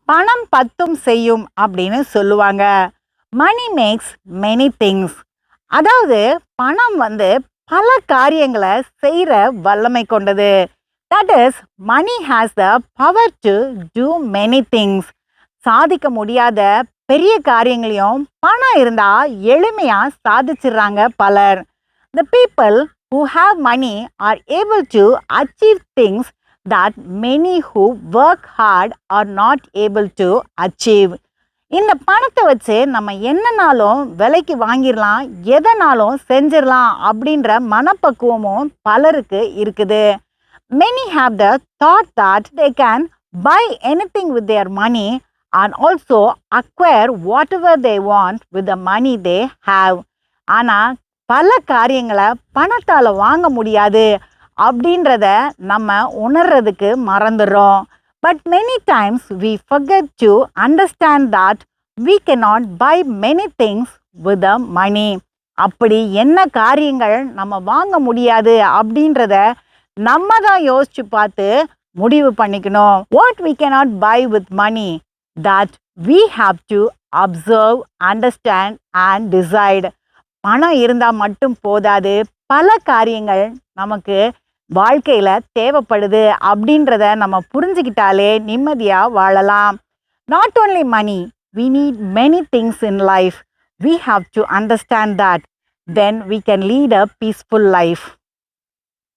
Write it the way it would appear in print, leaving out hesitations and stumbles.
பணம் பத்தும் செய்யும் அப்படின்னு சொல்லுவாங்க. Money makes many things. அதாவது பணம் பல காரியங்களை செய்கிற வல்லமை கொண்டது. That is money has the power to do many things. சாதிக்க முடியாத பெரிய காரியங்களையும் பணம் இருந்தால் எளிமையாக சாதிச்சிடுறாங்க பலர். The people who have money are able to achieve things that many who work hard are not able to achieve. இந்த பணத்தை வச்சு நம்ம என்னனாலும் விலைக்கு வாங்கிடலாம், எதனாலும் செஞ்சிடலாம் அப்படின்ற மனப்பக்குவமும் பலருக்கு இருக்குது. Many have the thought that they can buy anything with their money and also acquire whatever they want with the money they have. ஆனால் பல காரியங்களை பணத்தால் வாங்க முடியாது அப்படின்றத நம்ம உணர்றதுக்கு மறந்துடுறோம். But many times we forget to understand that we cannot buy many things with the money. அப்படி என்ன காரியங்கள் நம்ம வாங்க முடியாது அப்படின்றத நம்ம தான் யோசிச்சு பார்த்து முடிவு பண்ணிக்கணும். What we cannot buy with money, that we have to observe, understand and decide. பணம் இருந்தால் மட்டும் போதாது, பல காரியங்கள் நமக்கு வாழ்க்கையில் தேவைப்படுது அப்படின்றத நம்ம புரிஞ்சுக்கிட்டாலே நிம்மதியாக வாழலாம். Not only money, we need many things in life. We have to understand that. Then we can lead a peaceful life.